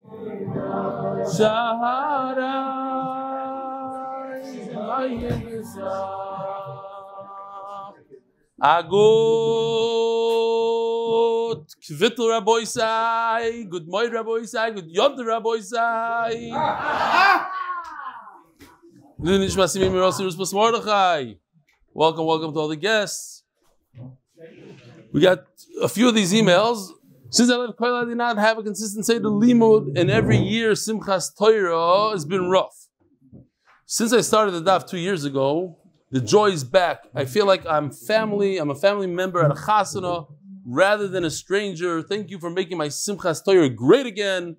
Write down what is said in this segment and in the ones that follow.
Agut Kvittel Rabboisai, good Moed Rabboisai, good Yom Rabboisai. Welcome to all the guests. We got a few of these emails. Since I left Koil, I did not have a consistent say the limud, and every year Simchas Torah has been rough. Since I started the daf 2 years ago, the joy is back. I feel like I'm a family member at a chasana rather than a stranger. Thank you for making my Simchas Torah great again.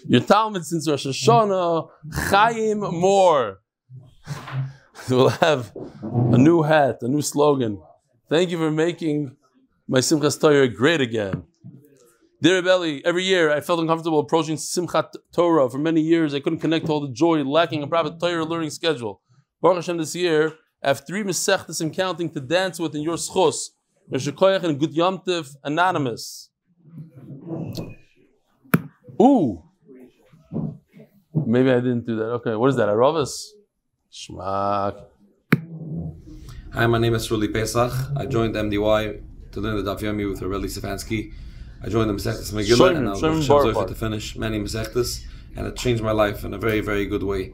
Your Talmud since Rosh Hashanah, Chaim more. We'll have a new hat, a new slogan. Thank you for making my Simchas Torah great again. Dear Eli, every year I felt uncomfortable approaching Simchat Torah. For many years I couldn't connect to all the joy, lacking a proper Torah learning schedule. Baruch Hashem, this year I have 3 mesechtas I'm counting to dance with in your schos. Koyach and Good Yom Tov, anonymous. Ooh. Maybe I didn't do that. Okay, what is that? Aravis? Shmak. Hi, my name is Eli Pesach. I joined MDY to learn the Daf Yomi with Eli Stefansky. I joined the Mesechtas Megillah and I was to finish many Mesechtas, and it changed my life in a very, very good way.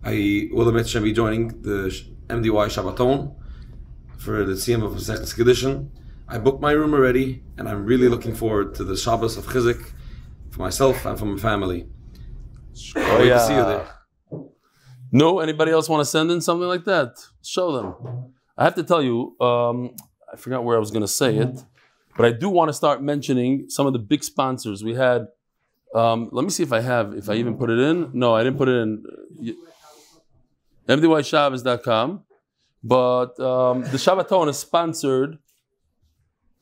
I will admit to be joining the MDY Shabbaton for the Siyam of Mesechtas Kiddushin. I booked my room already, and I'm really looking forward to the Shabbos of Chizik for myself and for my family. Great to see you there. No, anybody else want to send in something like that? Show them. I have to tell you, I forgot where I was going to say it, but I do want to start mentioning some of the big sponsors. We had, let me see if I even put it in. No, I didn't put it in. MDYShabbos.com. But the Shabbaton is sponsored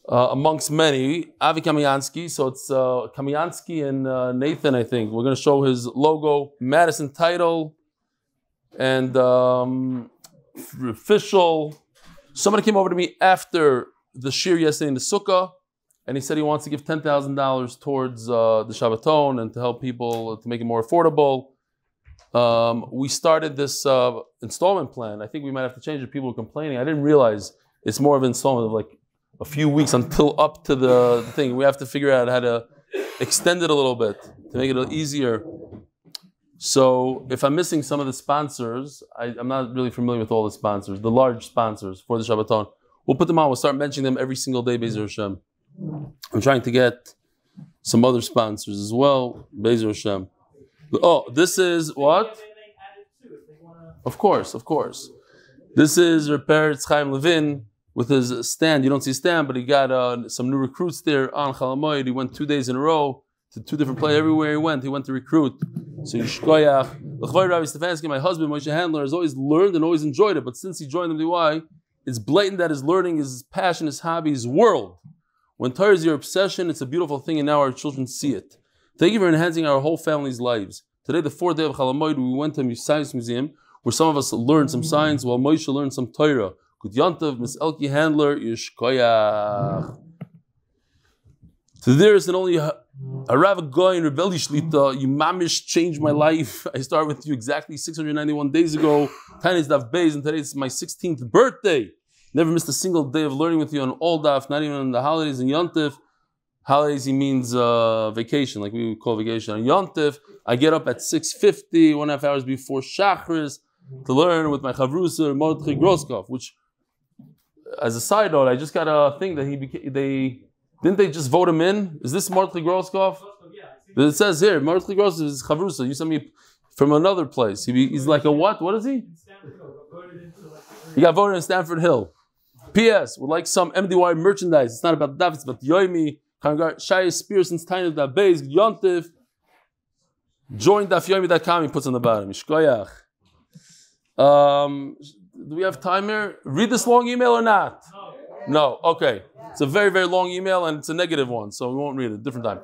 amongst many, Avi Kamiansky. So it's Kamiansky and Nathan, I think. We're going to show his logo, Madison title, and official. Somebody came over to me after the Shiur yesterday in the Sukkah, and he said he wants to give $10,000 towards the Shabbaton and to help people to make it more affordable. We started this installment plan. I think we might have to change it. People were complaining. I didn't realize it's more of an installment of like a few weeks until up to the thing. We have to figure out how to extend it a little bit to make it a little easier. So if I'm missing some of the sponsors, I'm not really familiar with all the sponsors, the large sponsors for the Shabbaton. We'll put them on. We'll start mentioning them every single day, Be'ezer Hashem. I'm trying to get some other sponsors as well, Be'ezer Hashem. Oh, this is what? Of course. This is Repair Chaim Levin with his stand. You don't see stand, but he got some new recruits there on Chalamoid. He went 2 days in a row to 2 different places. Everywhere he went to recruit. So Yishkoyach. Rabbi Stefansky, my husband, Moshe Handler, has always learned and always enjoyed it. But since he joined MDY, it's blatant that his learning is his passion, his hobby, his world. When Torah is your obsession, it's a beautiful thing, and now our children see it. Thank you for enhancing our whole family's lives. Today, the 4th day of Chalamoid, we went to a science museum where some of us learned some science while Moshe learned some Torah. Good Yantav, Miss Elki Handler, Yishkoyach. To there is only a Rav Goy and Rebelli Shlita. You mamish changed my life. I started with you exactly 691 days ago. Tiny Daf Beis, and today is my 16th birthday. Never missed a single day of learning with you on all Daf, not even on the holidays and Yontif. Holidays, he means vacation, like we would call vacation. On Yontif, I get up at 6:50, 1.5 hours before Shachris, to learn with my Chavrusa, Mordechai Groskov, which, as a side note, I just got a thing that didn't they just vote him in? Is this Mordechai Groskov? It says here, Mordechai Groskov is Chavrusa. You sent me from another place. He's like a what? What is he? He got voted in Stanford Hill. P.S. Would like some MDY merchandise. It's not about Daf, it's about Yomi. Chaya Spear since Tiny Daf Beis, Yontif. Join DafYomi.com, he puts on the bottom. Mishkoyach. Do we have time here? Read this long email or not? No. Okay. It's a very, very long email and it's a negative one, so we won't read it. Different time.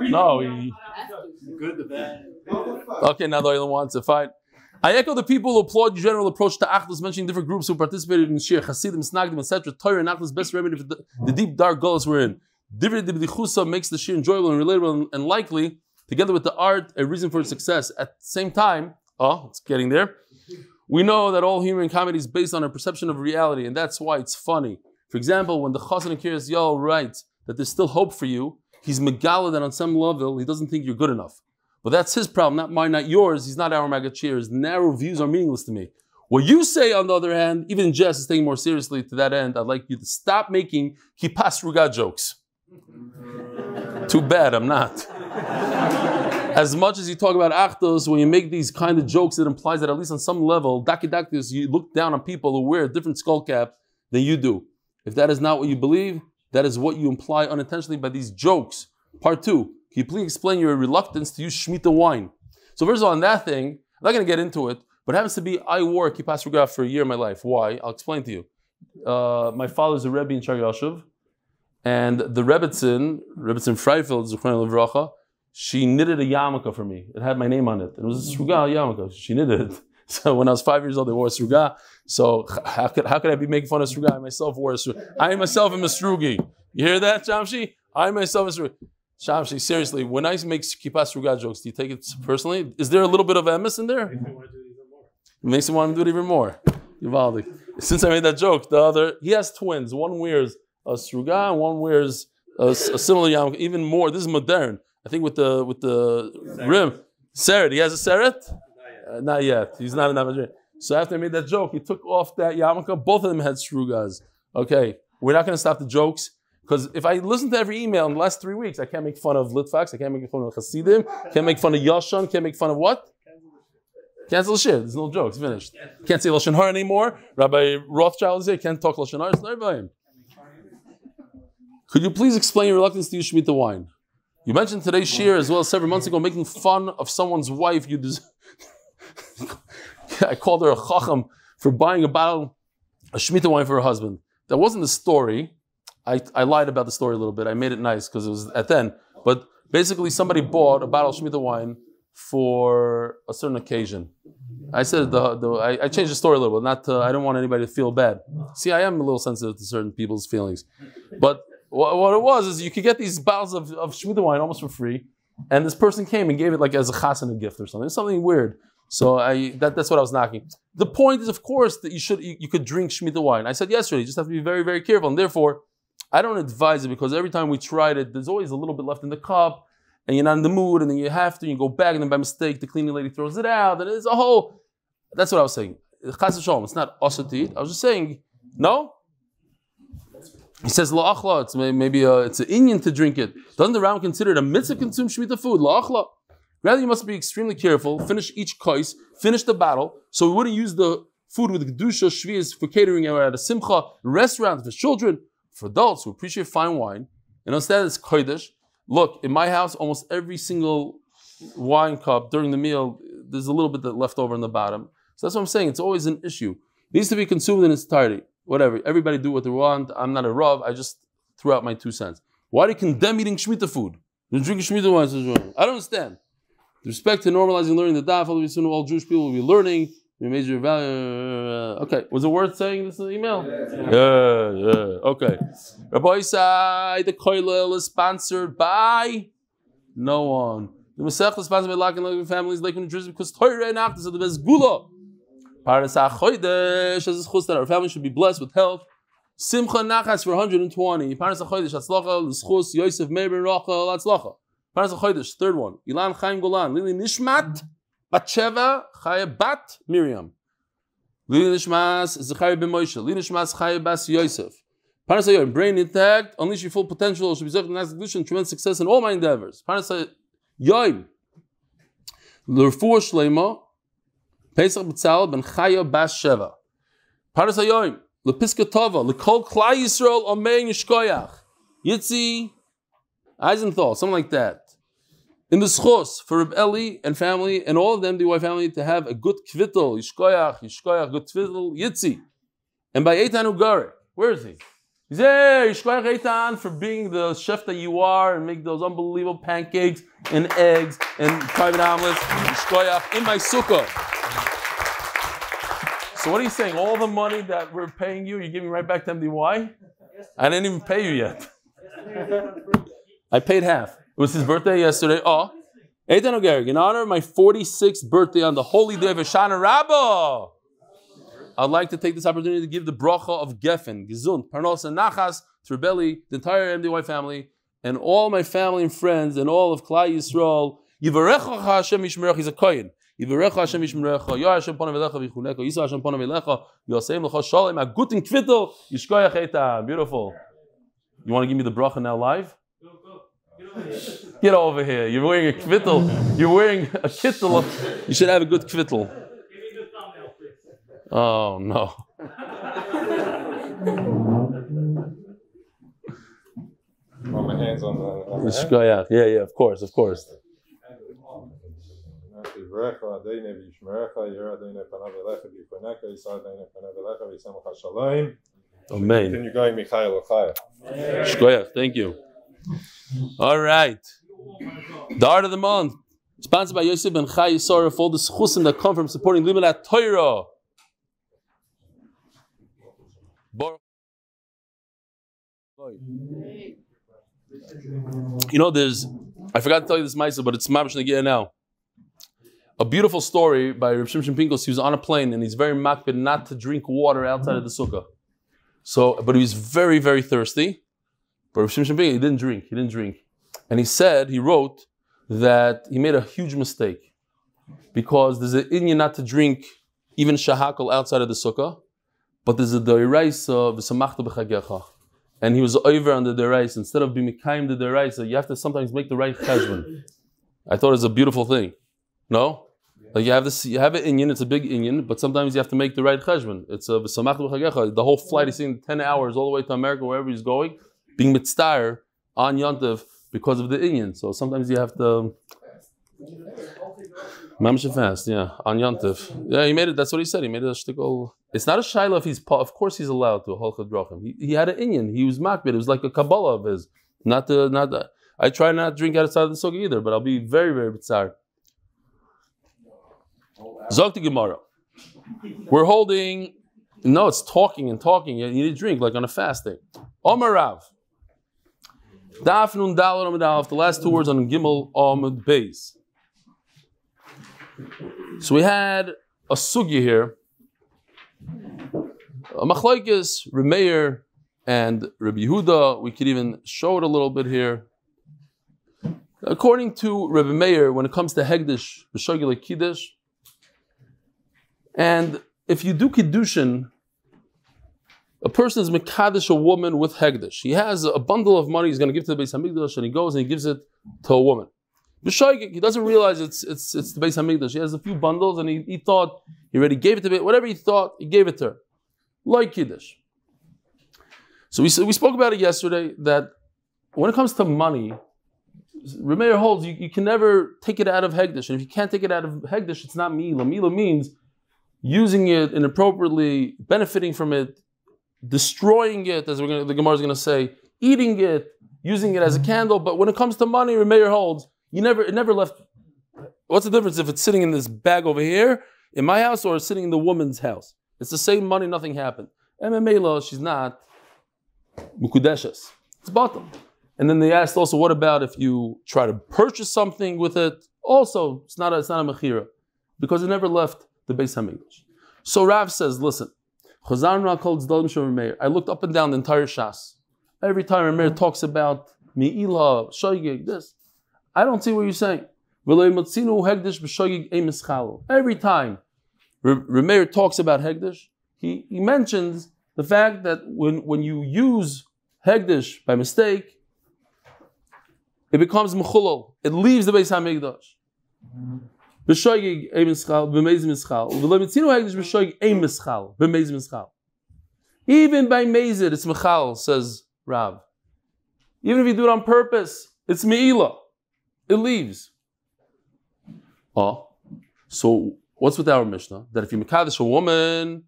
No, he... Good, the bad. Okay, now the Elan wants to fight. I echo the people who applaud your general approach to achdus, mentioning different groups who participated in Shiur, Hasidim, Snagdim, etc. Torah and achdus best remedy for the deep, dark gulls we're in. Divrei B'dichusa makes the Shiur enjoyable and relatable and likely, together with the art, a reason for its success. At the same time, it's getting there. We know that all humor and comedy is based on a perception of reality, and that's why it's funny. For example, when the Chazan and Kiryas Yal writes that there's still hope for you, he's megala that on some level he doesn't think you're good enough. But that's his problem, not mine, not yours. He's not our Magachir. His narrow views are meaningless to me. What you say, on the other hand, even in jest, is taken more seriously. To that end, I'd like you to stop making kipas ruga jokes. Too bad, I'm not. As much as you talk about achdus, when you make these kind of jokes, it implies that at least on some level, dakidaktis, you look down on people who wear a different skull cap than you do. If that is not what you believe, that is what you imply unintentionally by these jokes. Part 2, can you please explain your reluctance to use Shemitah wine? So first of all, on that thing, I'm not going to get into it, but it happens to be, I wore Kippas Ruga for a year of my life. Why? I'll explain to you. My father's a Rebbe in Shar Yoshev, and the Rebbetzin Freifeld, Zechron Levracha, she knitted a yarmulke for me. It had my name on it. It was a Sruga yarmulke. She knitted it. So when I was 5 years old, they wore a Sruga. So how could I be making fun of Sruga? I myself wore a Sruga. I myself am a Srugi. You hear that, Shamshi? I myself am a Srugi. Shamshi, seriously, when I make Kippas Ruga jokes, do you take it personally? Is there a little bit of emes in there? It makes me want to do it even more. Yivaldi. Since I made that joke, he has twins. One wears a Sruga and one wears a similar yarmulke, even more. This is modern. I think with the rim. Seret, he has a seret? Not yet. He's not an Navajo. So after I made that joke, he took off that yarmulke. Both of them had Srugas. Okay, we're not going to stop the jokes. Because if I listen to every email in the last 3 weeks, I can't make fun of Litvax, I can't make fun of Hasidim, can't make fun of Yashan, can't make fun of what? Cancel the shit. There's no jokes. Finished. Can't say Lashon Hara anymore. Rabbi Rothschild is here. Can't talk Lashon Hara. It's not about him. Could you please explain your reluctance to use Shemitah wine? You mentioned today's Shiur as well as several months ago making fun of someone's wife. I called her a chacham for buying a bottle of Shemitah wine for her husband. That wasn't the story. I lied about the story a little bit. I made it nice because it was at then. But basically, somebody bought a bottle of Shemitah wine for a certain occasion. I said I changed the story a little bit. I don't want anybody to feel bad. See, I am a little sensitive to certain people's feelings. But what it was is you could get these bottles of Shemitah wine almost for free, and this person came and gave it like as a chasana gift or something. It's something weird. So that's what I was knocking. The point is, of course, that you could drink Shemitah wine. I said yesterday, you just have to be very, very careful. And therefore, I don't advise it because every time we tried it, there's always a little bit left in the cup, and you're not in the mood, and then you have to, and you go back, and then by mistake, the cleaning lady throws it out, and it's a whole. That's what I was saying. Chas v'shalom, it's not osur to eat. I was just saying, no. He says la'achla. It's maybe it's an inyan to drink it. Doesn't the Ram consider it a mitzvah to consume shemitah food? La'achla. Rather, you must be extremely careful. Finish each kais. Finish the battle. So we wouldn't use the food with kedusha shvius for catering at a simcha restaurant for children, for adults who appreciate fine wine and understand it's kodesh. Look, in my house, almost every single wine cup during the meal, there's a little bit that left over in the bottom. So that's what I'm saying. It's always an issue. It needs to be consumed in its entirety. Whatever. Everybody do what they want. I'm not a Rav. I just threw out my 2 cents. Why do you condemn eating Shemitah food? You're drinking Shemitah wine. I don't understand. With respect to normalizing learning the Daf, all Jewish people will be learning. We major value. Okay. Was it worth saying this in the email? Yeah. Okay. Rabbi Isai, the Koilel is sponsored by no one. The Masech is sponsored by Lakewood families, Lakewood NJ, because torah and achdus are the best segula. Paras achodesh as zchut that our family should be blessed with health. Simcha nachas for 120. Paras achodesh Hatzlocha, zchut Yosef, Miriam, Rochel, Hatzlocha. Paras achodesh, third one. Elan, Chaim, Golan, Leiluy nishmat, בת-שבע, Chaya, בת Miriam. Leiluy nishmas Zechariah ben Moshe. Leiluy nishmas Chaya bas Yosef. Paras ayoyim, brain intact, unleash your full potential. Should be zechut nice Kiddushin, tremendous success in all my endeavors. Paras ayoyim, l'refuah shleima. Pesach b'tzal ben Chaya בת-שבע. Paras hayoyim lepiska tova lekol klal Yisrael omein yishkoyach Yitzi Eisenthal, something like that. In the schos for Reb Eli and family and all of them, the DY family, to have a good kvittel yishkoyach good kvittel Yitzi. And by Etan Ogorek, where is he? He's there. Yishkoyach Etan for being the chef that you are and make those unbelievable pancakes and eggs and private omelets. Yishkoyach in my sukkah. So what are you saying? All the money that we're paying you, you're giving right back to MDY? I didn't even pay you yet. I paid half. It was his birthday yesterday. Oh, Etan Ogorek, in honor of my 46th birthday on the holy day of Hoshana Rabbah, I'd like to take this opportunity to give the bracha of Geffen, Gesund, Parnos, and Nachas to Rebelli, the entire MDY family, and all my family and friends, and all of Klai Yisrael. Yivarecha Hashem Yishmerech, he's a kohen. Yivarecha Hashem Yishmerecha, Yo Hashem Ponav Elecha V'Chuneka, Yisa Hashem Ponav Elecha, Yoseim L'cha Shalom, a guten Kvittel, Yishkoyach Etan. Beautiful. You want to give me the bracha now live? Get over here. You're wearing a Kvittel. You're wearing a Kittel. You should have a good Kvittel. Oh, no. On my hands on the hand? Yeah, of course. Amen. Then you're going Michael Chaya. Shkoyach, thank you. All right. The art of the month, sponsored by Yosef and Chaya Sorah for all the schusim that come from supporting Limud Torah. You know, I forgot to tell you this, Maisa, but it's mamash negiah now. A beautiful story by Reb Shimshon Pincus. He was on a plane and he's very makpid not to drink water outside of the sukkah. But he was very, very thirsty. But Reb Shimshon Pincus, he didn't drink. And he wrote that he made a huge mistake because there's an inyan not to drink even shahakal outside of the sukkah, but there's a doiraisa v'samachta b'chagecha. And he was over on the deraisa. Instead of being mekayim the deraisa, you have to sometimes make the right cheshbon. I thought it was a beautiful thing. No? Like you have an inyan, it's a big inyan, but sometimes you have to make the right cheshbon. It's a v'samachta b'chagecha. The whole flight he's saying 10 hours all the way to America, wherever he's going, being mitzvah on Yontif because of the inyan. So sometimes you have to Mamsha fast, yeah, on Yontif. Yeah, he made it, that's what he said. He made it a shtickle. It's not a shaila if he's, of course he's allowed to, Holchad Rochel. He had an inyan, he was makbid, it was like a Kabbalah of his. I try not to drink outside of the sukkah either, but I'll be very, very bitzar. Zog to Gemara. We're holding, no, it's talking and talking. You need to drink like on a fasting. Omar Rav. Daf Nun Daled Amud Aleph, the last two words on Gimel Amud Beis. So we had a sugya here. A machlokes, Reb Meir and Reb Yehuda. We could even show it a little bit here. According to Reb Meir, when it comes to Hegdish, b'shogile Kiddush, and if you do Kiddushin, a person is mekadesh a woman with Hegdish. He has a bundle of money he's going to give to the Beis Hamikdash, and he goes and he gives it to a woman. B'shogile, he doesn't realize it's the Beis Hamikdash. He has a few bundles, and he thought he already gave it to her. Whatever he thought, he gave it to her. Like Kiddush. So we spoke about it yesterday, that when it comes to money, Reb Meir holds you can never take it out of Hegdish. And if you can't take it out of Hegdish, it's not Mila. Mila means using it inappropriately, benefiting from it, destroying it, as the Gemara is going to say, eating it, using it as a candle. But when it comes to money, Reb Meir holds, it never left. What's the difference if it's sitting in this bag over here in my house or sitting in the woman's house? It's the same money, nothing happened. And Memela, she's not mukudeshes. It's bottom. And then they asked also, what about if you try to purchase something with it? Also, it's not a mechira, because it never left the Beis Hamikdash. So Rav says, listen, I looked up and down the entire Shas. Every time Reb Meir talks about Me'ilah, Shoigig, this, I don't see what you're saying. Every time Reb Meir talks about Hegdish, he mentions the fact that when you use Hegdish by mistake, it becomes Mechulol. It leaves the Beis Hamikdash. Even by Mezid, it's Mechal, says Rav. Even if you do it on purpose, it's Me'ilah. It leaves. So what's with our Mishnah? That if you mekadesh a woman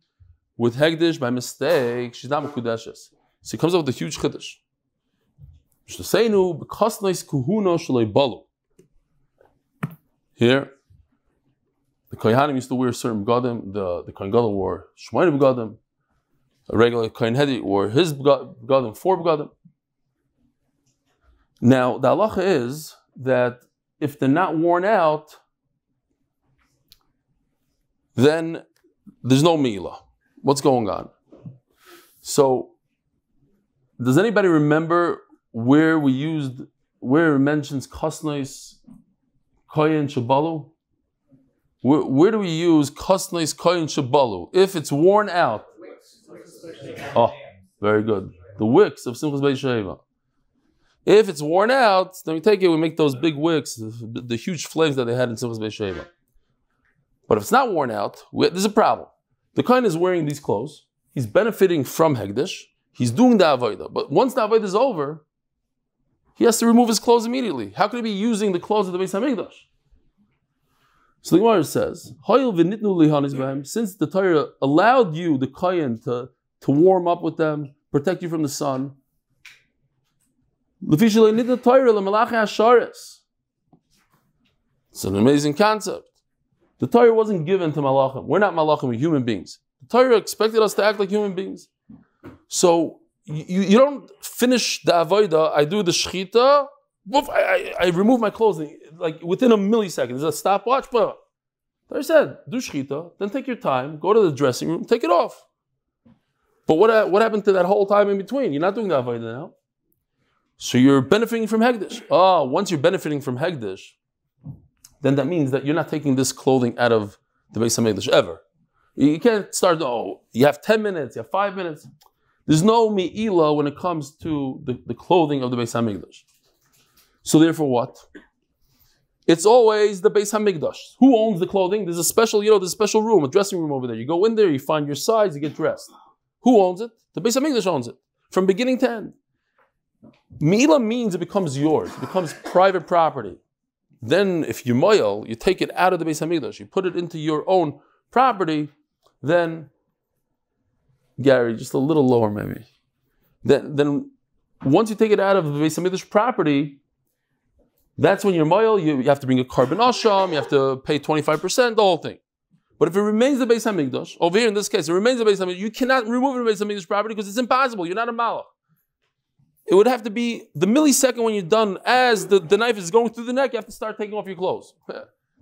with Hegdish by mistake, she's not mekudeshes. So he comes up with a huge chiddush. Here, The Kohanim used to wear certain begadim. The Kohen Gadol wore Shmoyne begadim. A regular Kohen Hedi wore his begadim, 4 begadim. Now, the halacha is that if they're not worn out, then there's no milah. What's going on? So, does anybody remember where it mentions kasnois koyin shabalu? Where do we use kasnois koyin shabalu? If it's worn out. Oh, very good. The wicks of Simchas Batsheva. If it's worn out, then we take it, we make those big wicks, the huge flames that they had in Simchas Batsheva. But if it's not worn out, there's a problem. The kohen is wearing these clothes. He's benefiting from Hegdish. He's doing the avodah. But once the avodah is over, he has to remove his clothes immediately. How could he be using the clothes of the Beis HaMikdash? So the Gemara says, since the Torah allowed you, the kohen, to warm up with them, protect you from the sun, it's an amazing concept. The Torah wasn't given to malachim. We're not malachim, we're human beings. The Torah expected us to act like human beings. So you don't finish the avodah, I do the shechita, I remove my clothes like within a millisecond. There's a stopwatch, but I said, do shechita, then take your time, go to the dressing room, take it off. But what happened to that whole time in between? You're not doing the avodah now. So you're benefiting from Hegdish. Once you're benefiting from Hegdish, then that means that you're not taking this clothing out of the Beis HaMikdash ever. You can't start, you have 10 minutes, you have 5 minutes. There's no mi'ila when it comes to the clothing of the Beis HaMikdash. So therefore what? It's always the Beis HaMikdash. Who owns the clothing? There's a special, there's a special room, a dressing room over there. You go in there, you find your size, you get dressed. Who owns it? The Beis HaMikdash owns it. From beginning to end. Mi'ila means it becomes yours. It becomes private property. Then if you moyel, you take it out of the Beis HaMikdash, you put it into your own property, then, Gary, just a little lower maybe. Then once you take it out of the Beis HaMikdash property, that's when you're moyel, you have to bring a carbon asham, you have to pay 25%, the whole thing. But if it remains the Beis HaMikdash, over here in this case, it remains the Beis HaMikdash, you cannot remove it from the Beis HaMikdash property because it's impossible, you're not a malach. It would have to be the millisecond when you're done, as the knife is going through the neck, you have to start taking off your clothes.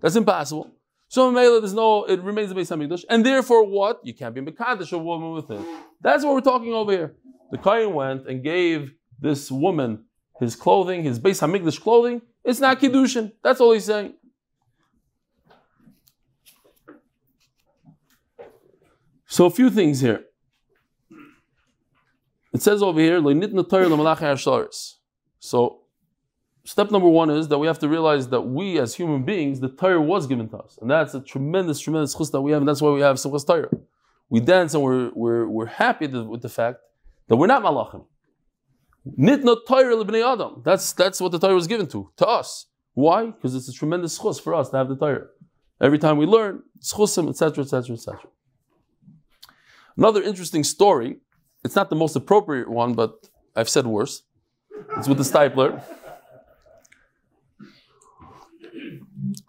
That's impossible. So it remains the Beis HaMikdash, and therefore what? You can't be mekadosh a woman with it. That's what we're talking over here. The Chaim went and gave this woman his clothing, his Beis HaMikdash clothing. It's not Kiddushin. That's all he's saying. So a few things here. It says over here, so step number 1 is that we have to realize that we as human beings, the Torah was given to us. And that's a tremendous, tremendous chus that we have, and that's why we have Simchas Torah. We dance and we're happy with the fact that we're not malachim. Nitna Torah lebnei Adam. That's what the Torah was given to us. Why? Because it's a tremendous chus for us to have the Torah. Every time we learn, chusim, etc., etc., etc. Another interesting story. It's not the most appropriate one, but I've said worse. It's with the stipler.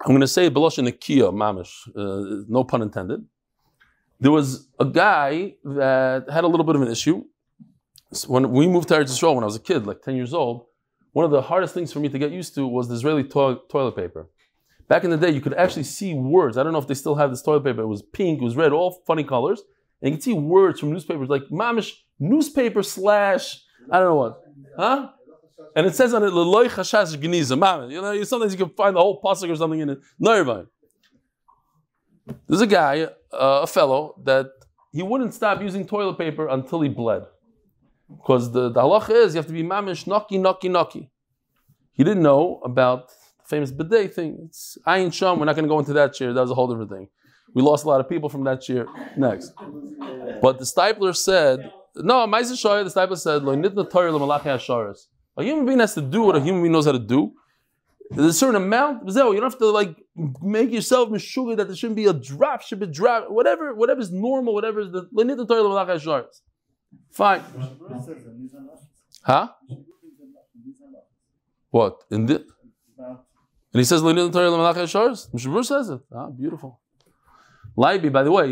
I'm going to say Beloshin Nakia Mamish, no pun intended. There was a guy that had a little bit of an issue. When we moved to Eretz Yisrael when I was a kid, like 10 years old, one of the hardest things for me to get used to was the Israeli toilet paper. Back in the day, you could actually see words. I don't know if they still have this toilet paper. It was pink, it was red, all funny colors. And you can see words from newspapers like mamish newspaper / I don't know what, huh? And it says on it Leiluy chashash geniza mamish. Sometimes you can find the whole pasuk or something in it. No, there's a guy, a fellow that he wouldn't stop using toilet paper until he bled, because the halacha is you have to be mamish naki. He didn't know about the famous bidet thing. It's ayin sham. We're not going to go into that share. That was a whole different thing. We lost a lot of people from that year. Next. But the stipler said, no, the stipler said, a human being has to do what a human being knows how to do. There's a certain amount. You don't have to make yourself mishuga that there shouldn't be a drop, should be drop, whatever is normal, whatever is the fine. Huh? What? And he says, Mishabur says it. Ah, beautiful. Leiby, by the way,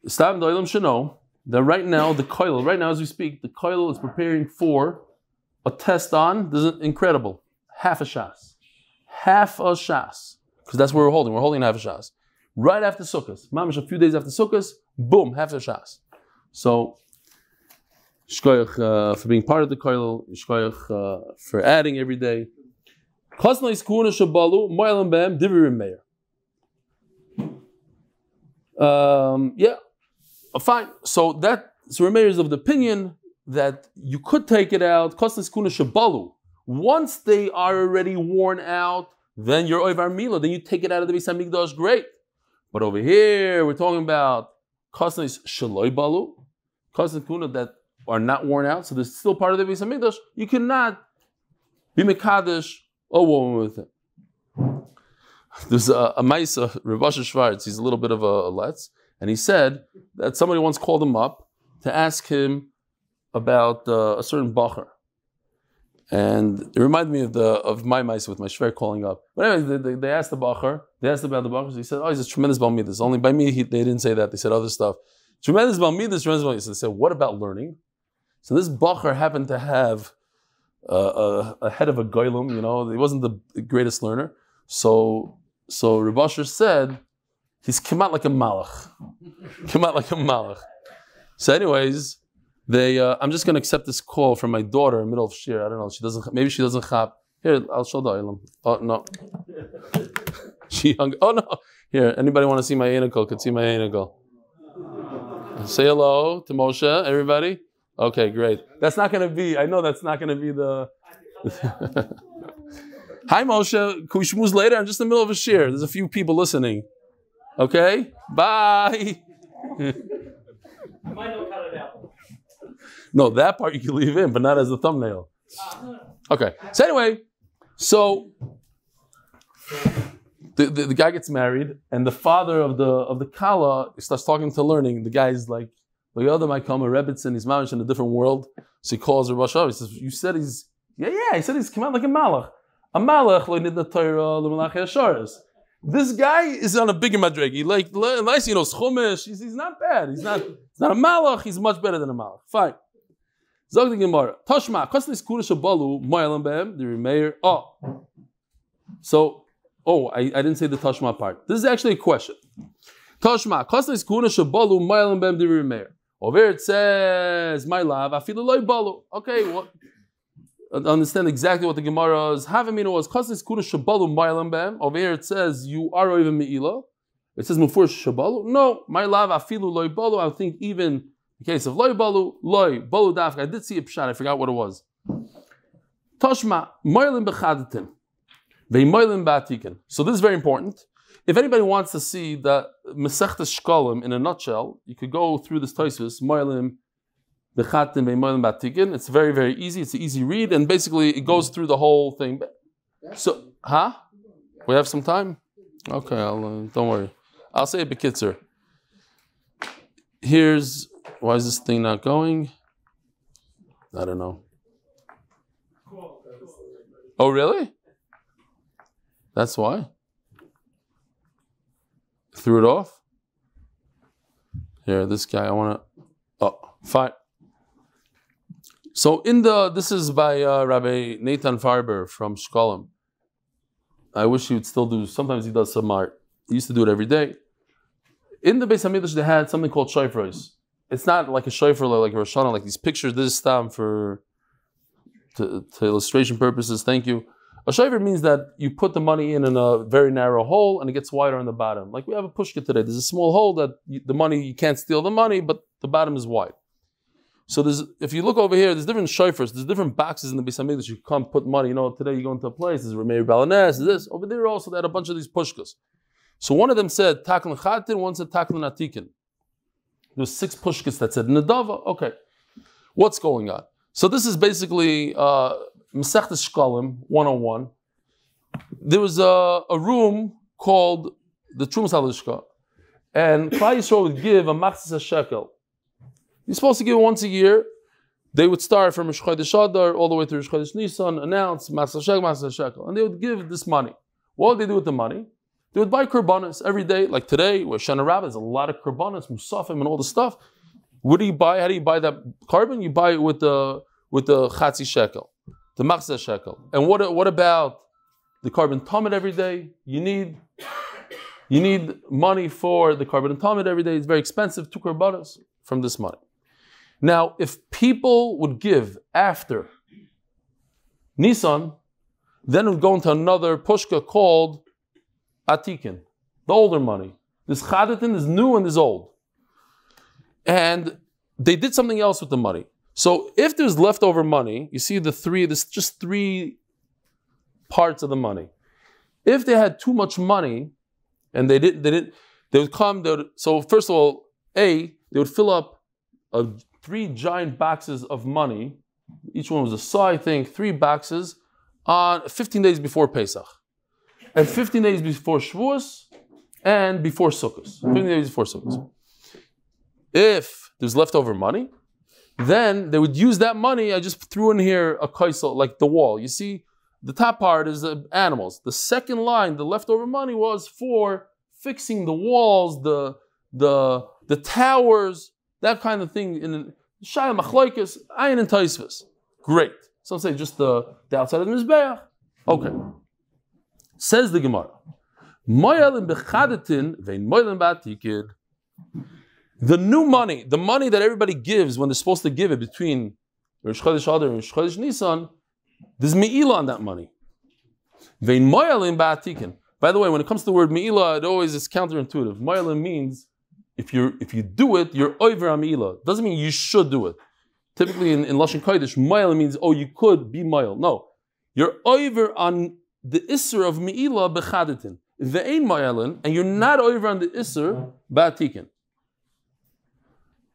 Stam Doilam should know that right now, the Koil, right now as we speak, the Koil is preparing for a test on, this is incredible, half a Shas. Half a Shas. Because that's where we're holding. We're holding half a Shas. Right after Sukkot. Mamish, a few days after Sukkot, boom, half a Shas. So, Shkoyach for being part of the Koil, Shkoyach for adding every day. Kosnais Kuna Shabalu, Moelam Bam, Divirim Meir. Fine. So Rameir is of the opinion that you could take it out. Kosnais Kuna Shabalu. Once they are already worn out, then you're Oivar Mila, then you take it out of the Beis HaMikdash, great. But over here, we're talking about Kosnais Shaloi Balu, Kosnais Kuna that are not worn out, so they're still part of the Beis HaMikdash. You cannot be Mekadesh a woman with it. There's a Maisa, Rav Asher Schwartz, he's a little bit of a letz, and he said that somebody once called him up to ask him about a certain bacher. And it reminded me of my Maisa with my Shver calling up. But anyway, they asked the bacher, they asked about the bacher, so he said, oh, he's a tremendous Balmidas. Only by me, they didn't say that, they said other stuff. Tremendous Balmidas, tremendous Balmidas. So they said, what about learning? So this bacher happened to have a head of a goylem, he wasn't the greatest learner. So Rav Asher said, he's come out like a malach. Come out like a malach. So anyways, I'm just going to accept this call from my daughter in the middle of Shiur. I don't know, maybe she doesn't chap. Here, I'll show the oilam. Oh, no. She hung, oh no. Here, anybody want to see my anicle? Could see my anicle. Say hello to Moshe, everybody. Okay, great. That's not going to be, I know that's not going to be the... Hi Moshe, can we schmooze later? I'm just in the middle of a shiur. There's a few people listening. Okay? Bye! I might not cut it out. No, that part you can leave in, but not as the thumbnail. Okay. So anyway, the guy gets married, and the father of the Kala starts talking to learning. The guy's like, the other might come a Rebbitzin, he's mamish in a different world. So he calls Rav Asher. He says, you said he's, he said he's come out like a malach. A malach, lo nid the torah, lo malach yasharis. This guy is on a bigger madregi. Like, nice, chumash. He's not bad. He's not a malach. He's much better than a malach. Fine. Zog the Gemara. Tashma, kosnis kura shabalu, moelam behem, the Rameir. I didn't say the Tashma part. This is actually a question. Tashma, kosnis kura shabalu, moelam behem, the Rameir. Over it says, my love, afilu loy balu. Okay, what? Understand exactly what the Gemara is. Havamina was kosnis kura shabalu, moelam behem. Over here it says, you are even meila. It says mufur shabalu. No, my love, afilu loy balu. I think even in the case of loy balu dafka. I did see a pshat, I forgot what it was. Tashma, moelim bechadatin. Vei moelim ba'atikin. So this is very important. If anybody wants to see the Masechtas Shkolim in a nutshell, you could go through this Tosfos, Moelim Bechatim Moelim Batikin. It's very, very easy. It's an easy read, and basically it goes through the whole thing. So, we have some time? Okay, don't worry. I'll say it bekitzer. Why is this thing not going? I don't know. Oh, really? That's why? Threw it off. Here, this guy, I want to... fine. So this is by Rabbi Nathan Farber from Shkolim. I wish he would still do, sometimes he does some art. He used to do it every day. In the Beis HaMikdash, they had something called shofros. It's not like a shofar, like a Hoshana, like these pictures. This is time to illustration purposes. Thank you. A shofar means that you put the money in a very narrow hole and it gets wider on the bottom. Like we have a pushka today. There's a small hole that you can't steal the money, but the bottom is wide. So if you look over here, there's different shofars, there's different boxes in the Beis HaMikdash. You come put money. Today you go into a place, there's Rameir Balanes, this. Over there also they had a bunch of these pushkas. So one of them said Taklan Chatin, one said Taklan Atikin. There was 6 pushkas that said Nadava. Okay. What's going on? So this is basically Masechtas Shkolim 101. There was a room called the Trumas Halishka, and Klal Yisrael would give a machzis shekel. You're supposed to give it once a year. They would start from Rosh Chodesh Adar all the way to Rosh Chodesh Nisan, announce machzis shekel, and they would give this money. What would they do with the money? They would buy korbanos every day, like today, where Hoshana Rabbah, there's a lot of korbanos, musafim, and all the stuff. What do you buy? How do you buy that carbon? You buy it with the chatzi shekel, the machzeh shekel. And what about the carbon tamid every day? You need money for the carbon tamid every day. It's very expensive, 2 korbanos from this money. Now, if people would give after Nisan, then it would go into another pushka called Atikin, the older money. This Chadatin is new and is old. And they did something else with the money. So if there's leftover money, you see there's just 3 parts of the money. If they had too much money and they would come, so first of all, they would fill up 3 giant boxes of money. Each one was a saw, I think, 3 boxes on 15 days before Pesach. And 15 days before Shavuos, and before Sukkot. 15 days before Sukkot. If there's leftover money, then they would use that money. I just threw in here a kaisel, like the wall. You see, the top part is animals. The second line, the leftover money, was for fixing the walls, the towers, that kind of thing. In Shaya Machlokes, Ayin and Taisvis. Great. Some say just the outside of the Mizbeach. Okay. Says the Gemara, the new money, the money that everybody gives when they're supposed to give it between Rosh Chodesh Adar and Rosh Chodesh Nisan, there's me'ila on that money. By the way, when it comes to the word me'ila, it always is counterintuitive. Me'ila means if you do it, you're over on me'ila. Doesn't mean you should do it. Typically in Lashon Kodesh, me'ila means, you could be me'il. No, you're over on the Isser of Me'ila b'chadatin. Ve'ein ma'alin, and you're not over on the Isser ba'atikin.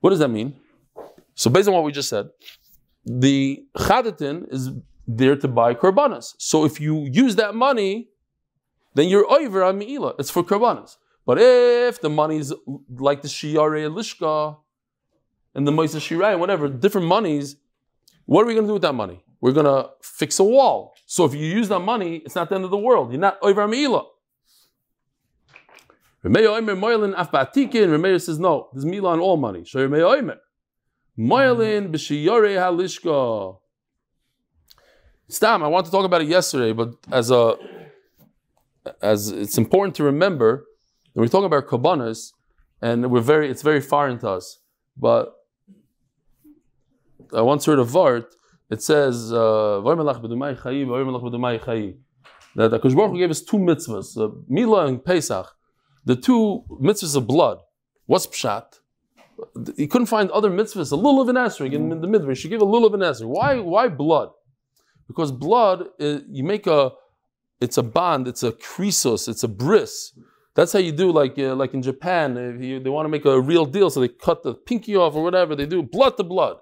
What does that mean? So based on what we just said, the chadatin is there to buy korbanos. So if you use that money, then you're over on Me'ila. It's for korbanos. But if the money is like the Shiur Lishka and the Motzei Shirai and whatever, different monies, what are we going to do with that money? We're going to fix a wall. So if you use that money, it's not the end of the world. You're not over Me'ila. Remeir says, no, there's Me'ila on all money. Stam, I want to talk about it yesterday, but as it's important to remember, when we talk about Kabbanas, and it's very foreign to us, but I once heard a Vart. It says that the Akash Baruch Hu gave us 2 mitzvahs, Mila and Pesach, the 2 mitzvahs of blood. What's pshat? He couldn't find other mitzvahs. A little of an esrog in the midrash. He gave a little of an esrog. Why blood? Because blood, it's a bond, it's a krisos, it's a bris. That's how you do, like in Japan, they want to make a real deal, so they cut the pinky off or whatever. They do blood to blood.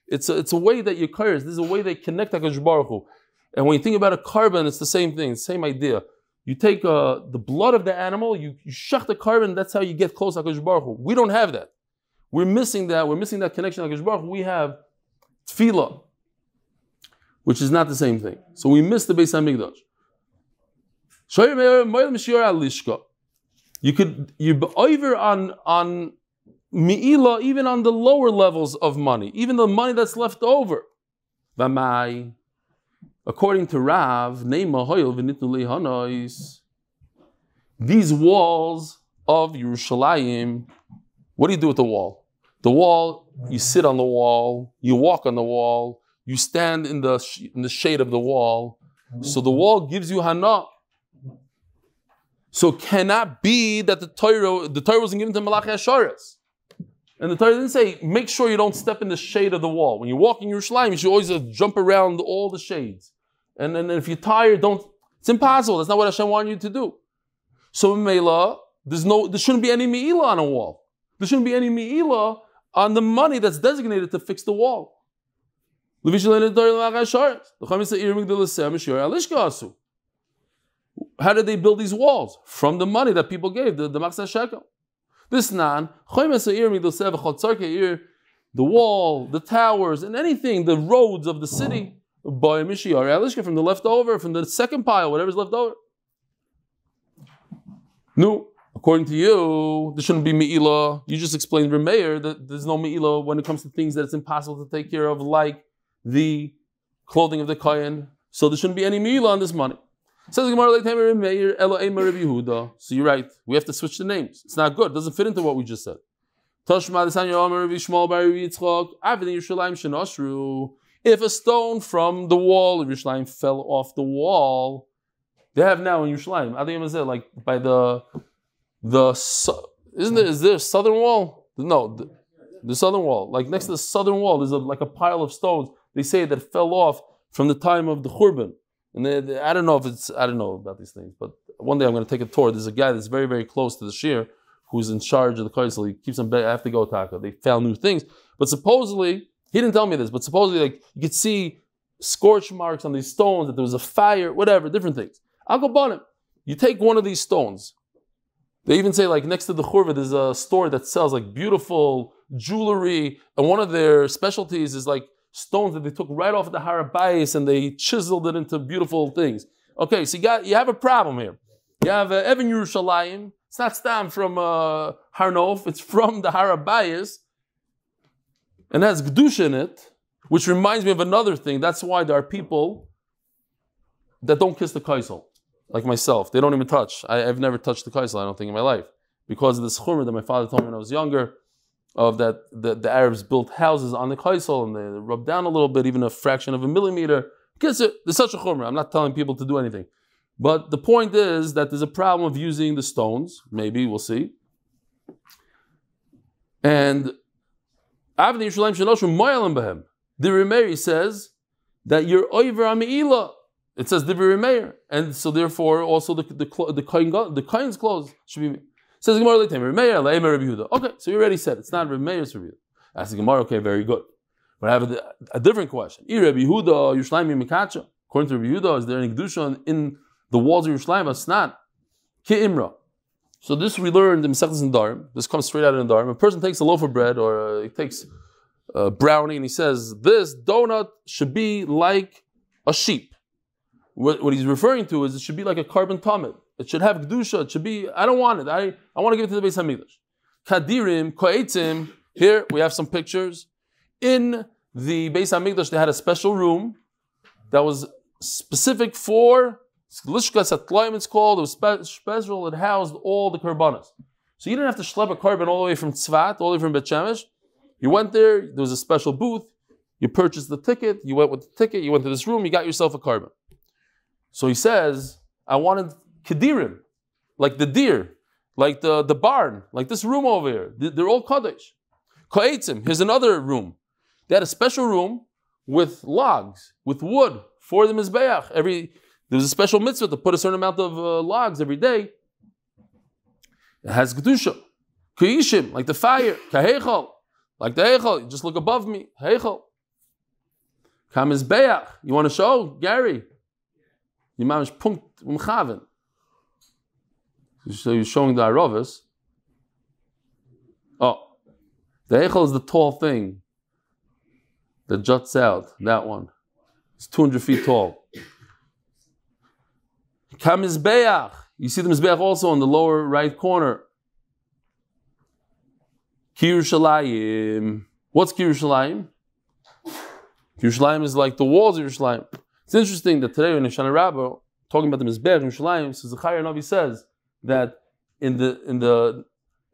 It's a way that you curse. This is a way they connect HaKadosh Baruch Hu. And when you think about a carbon, it's the same thing, same idea. You take the blood of the animal, you shach the carbon, that's how you get close to HaKadosh Baruch Hu. We don't have that. We're missing that. We're missing that connection to HaKadosh Baruch Hu. We have tefillah, which is not the same thing. So we miss the Beis HaMikdash. You're over on Me'ila, even on the lower levels of money, even the money that's left over. According to Rav, these walls of Yerushalayim, what do you do with the wall? The wall, you sit on the wall, you walk on the wall, you stand in the shade of the wall. So the wall gives you hana. So it cannot be that the Torah wasn't given to Malachi Asharis. And the Torah didn't say, make sure you don't step in the shade of the wall. When you walk in Yerushalayim, you should always jump around all the shades. And then if you're tired, it's impossible. That's not what Hashem wanted you to do. So in Mela, there shouldn't be any Me'ila on a wall. There shouldn't be any Me'ila on the money that's designated to fix the wall. How did they build these walls? From the money that people gave, the Machzah Shekel. This the wall, the towers, and anything, the roads of the city, from the leftover, from the second pile, whatever's left over. No, according to you, there shouldn't be me'ilah. You just explained Remeir that there's no me'ilah when it comes to things that it's impossible to take care of, like the clothing of the kohen. So there shouldn't be any me'ilah on this money. Says Gemara, so you're right. We have to switch the names. It's not good. It doesn't fit into what we just said. If a stone from the wall of Yerushalayim fell off the wall, they have now in Yerushalayim, like by is there a southern wall? No, the southern wall. Like next to the southern wall, there's like a pile of stones. They say that fell off from the time of the Churban. And I don't know about these things, but one day I'm going to take a tour. There's a guy that's very, very close to the Shiur who's in charge of the Kvittel. He keeps them back. I have to go taka. They found new things. But supposedly, he didn't tell me this, but supposedly like you could see scorch marks on these stones, that there was a fire, whatever, different things. I'll go burn it. You take one of these stones. They even say like next to the churva, there's a store that sells like beautiful jewelry. And one of their specialties is like stones that they took right off of the Har Beis and they chiseled it into beautiful things. Okay, so you have a problem here. You have Even Yerushalayim. It's not stam from Har Nof. It's from the Har Beis, and has Kedushin in it, which reminds me of another thing. That's why there are people that don't kiss the kaisel, like myself. They don't even touch. I've never touched the kaisel, I don't think, in my life, because of this chumrah that my father told me when I was younger, of that the Arabs built houses on the kaisel and they rubbed down a little bit, even a fraction of a millimeter. There's such a chumrah. I'm not telling people to do anything. But the point is that there's a problem of using the stones. Maybe, we'll see. And the Remeir says that you're over Ami'ila. It says the Remeir. And so therefore also the Kain's clothes should be. Says Gemara Remeir, Rabbi Yehuda. Okay, so you already said it's not Remeir's Rabbi Yehuda. Ask the Gemara, okay, very good. But I have a different question. Rabbi Yehuda, Yerushalayim Mikacha. According to Rabbi Yehuda, is there any Kiddushin in the walls of Yerushalayim? It's not. Ki'imra. So this we learned in Mesechus Nedarim. This comes straight out of Nedarim. A person takes a loaf of bread or he takes a brownie and he says, this donut should be like a sheep. What he's referring to is it should be like a carbon tamid. It should have Kedusha. It should be, I don't want it. I want to give it to the Beis HaMikdash. Kadirim, Koetzim. Here we have some pictures. In the Beis HaMikdash, they had a special room that was specific for Lishkas Atlaim, it's called. It was special. It housed all the karbanas. So you didn't have to schlep a carbon all the way from Tzvat, all the way from Bet-Shemesh. You went there. There was a special booth. You purchased the ticket. You went with the ticket. You went to this room. You got yourself a carbon. So he says, I wanted Kedirim, like the deer, like the barn, like this room over here. They're all Kaddish. Koetzim, here's another room. They had a special room with logs, with wood for the Mizbeach. There was a special mitzvah to put a certain amount of logs every day. It has Kedusha. K'yishim, like the fire. K'heichal, like the heichal. You just look above me. Heichal. Kamizbeach. You want to show? Gary. Yimamish punkt umchaven. So you're showing the Aravis. Oh. The heichal is the tall thing that juts out. That one. It's 200 feet tall. Kamizbeach. You see the Mizbeach also in the lower right corner. Yerushalayim. What's Yerushalayim? Yerushalayim is like the walls of Yerushalayim. It's interesting that today in Hoshana Rabbah, talking about the Mizbeach in Yerushalayim, so the Chaya says that in the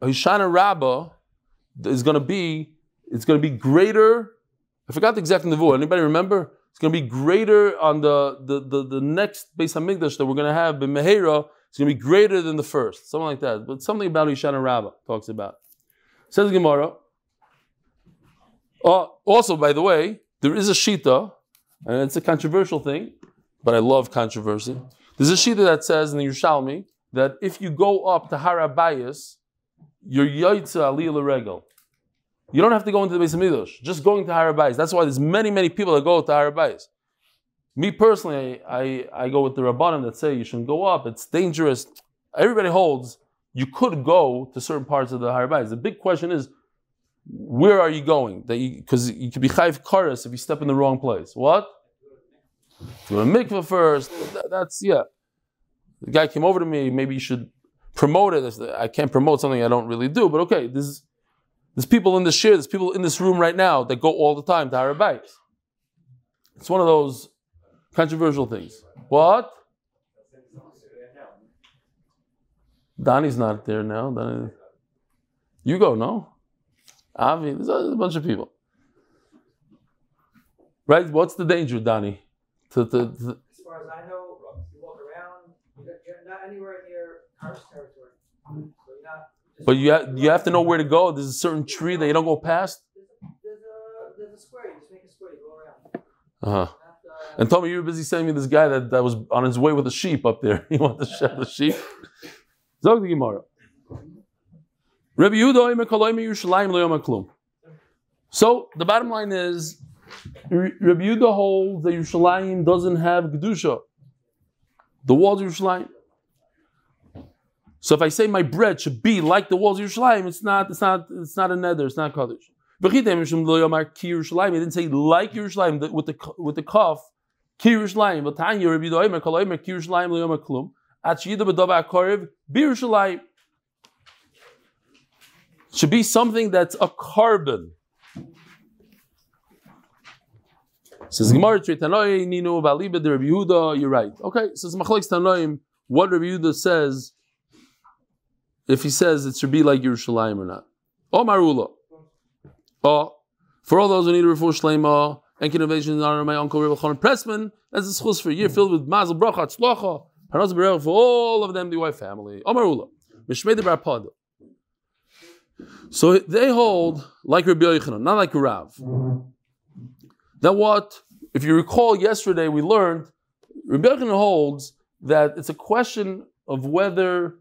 Hoshana Rabbah it's going to be greater. I forgot the exact nevuah. Anybody remember? It's going to be greater on the next Beis HaMikdash that we're going to have in Mehera. It's going to be greater than the first, something like that. But something about Hoshana Rabbah talks about. Says the Gemara. Also, by the way, there is a shita, and it's a controversial thing, but I love controversy. There's a shita that says in the Yerushalmi that if you go up to Har Abayis, you're Yaitza Aliyah L'Regel. You don't have to go into the Beis HaMikdash, just going to Har Abayis. That's why there's many, many people that go to Har Abayis. Me personally, I go with the Rabbanim that say you shouldn't go up, it's dangerous. Everybody holds you could go to certain parts of the Har Abayis. The big question is, where are you going? Because you could be chayv karas if you step in the wrong place. What? To a mikveh first. That's, yeah. The guy came over to me, maybe you should promote it. I can't promote something I don't really do, but okay, there's people in the shir, there's people in this room right now that go all the time to R Eli. It's one of those controversial things. What? Donnie's not there now. You go, no? Avi, there's a bunch of people. Right? What's the danger, Donnie? As far as I know, you walk around, you're not anywhere near Arab's territory. So you're not, but you have to know where to go. There's a certain tree that you don't go past. There's a square. You just make a square. You go around. And told me you were busy sending me this guy that was on his way with a sheep up there. He wanted to share the sheep. Zog the Gemara. Rabbi Yehuda oimer kol oimer Yerushalayim lo yomer klum. So the bottom line is, Rabbi Yehuda holds that Yerushalayim doesn't have Kedusha. The walls of Yerushalayim. So if I say my bread should be like the walls of Yerushalayim, it's not a nether, it's not Kaddish. He didn't say like Yerushalayim with the kaf, ki Yerushalayim. But Tanya Rabbi Yehuda oimer kol oimer ki Yerushalayim lo yomer klum. At sheyida b'dava akariv bi Yerushalayim. Should be something that's a carbon. Says Gemara, Tanoim Ninu Valiba de Rabbi Yehuda. You're right. Okay, says Machlekes Tanoim. What Rabbi Yehuda says, if he says it should be like Yerushalayim or not. Oh Marula. Oh, for all those who need a refuah shleima and innovation in honor of my uncle Rabbi Chanan Pressman, that's a schus for a year filled with mazel bracha Hatzlocha. For all of them, the wife family. Oh Marula. Mishmei bar Pada. So they hold like Rabbi Yochanan, not like Rav. Now what, if you recall yesterday we learned, Rabbi Yochanan holds that it's a question of whether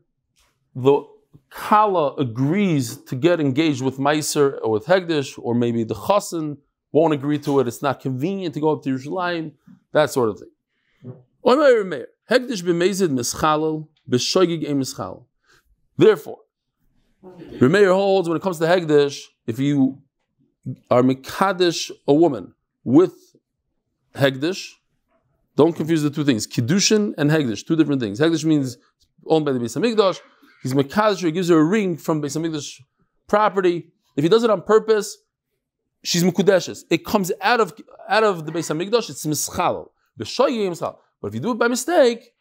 the Kala agrees to get engaged with Meiser or with Hegdish, or maybe the Chassan won't agree to it, it's not convenient to go up to Yerushalayim, that sort of thing. Hegdish b'meizid mischalel, b'shoigig ein mischalel. Therefore, Remeir holds when it comes to Hegdish, if you are Mekadesh a woman with Hegdish, don't confuse the two things. Kiddushin and Hegdish, two different things. Hegdish means owned by the Beis HaMikdash. He's Mekadesh, he gives her a ring from Beis HaMikdash property. If he does it on purpose, she's Mekudeshes. It comes out of the Beis HaMikdash, it's Mischalel. But if you do it by mistake,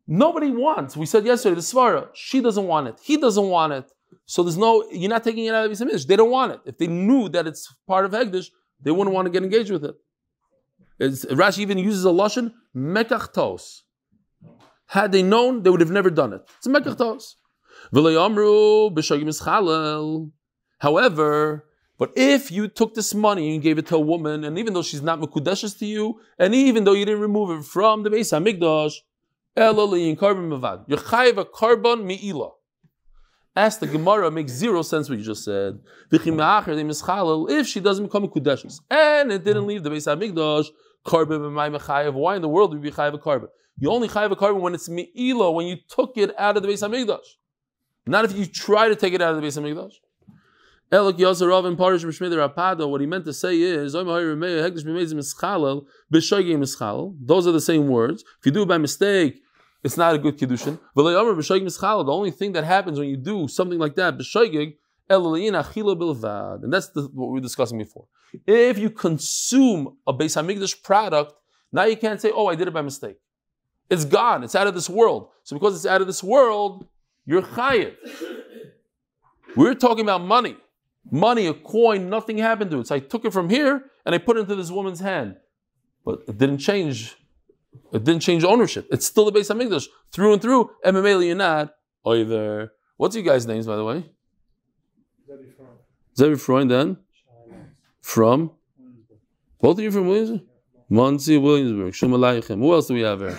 nobody wants. We said yesterday, the Svara, she doesn't want it. He doesn't want it. So you're not taking it out of Beis HaMikdash. They don't want it. If they knew that it's part of Hegdish, they wouldn't want to get engaged with it. Rashi even uses a lashon, mekach tos. Had they known, they would have never done it. It's a mekach tos. However, but if you took this money and gave it to a woman, and even though she's not mekudeshes to you, and even though you didn't remove it from the Beis HaMikdash, you're chayiv a carbon mi'ila. Ask the Gemara, makes zero sense what you just said. If she doesn't become a kudeshes and it didn't leave the Beis HaMikdash, why in the world would you be chayiv a carbon? You only chayiv a carbon when it's mi'ila, when you took it out of the Beis HaMikdash. Not if you try to take it out of the Beis HaMikdash. What he meant to say is, those are the same words. If you do it by mistake, it's not a good Kiddushin. The only thing that happens when you do something like that, and that's what we were discussing before. If you consume a Beis HaMikdash product, now you can't say, oh, I did it by mistake. It's gone. It's out of this world. So because it's out of this world, you're chayiv. We're talking about money. Money, a coin, nothing happened to it. So I took it from here and I put it into this woman's hand. But it didn't change. It didn't change ownership. It's still the Beis HaMikdash through and through. MMA you're not either. What's your guys' names, by the way? Zevi Freund and from both of you from Williamsburg? Motzei, Williamsburg. Shem Aleichem. Who else do we have here?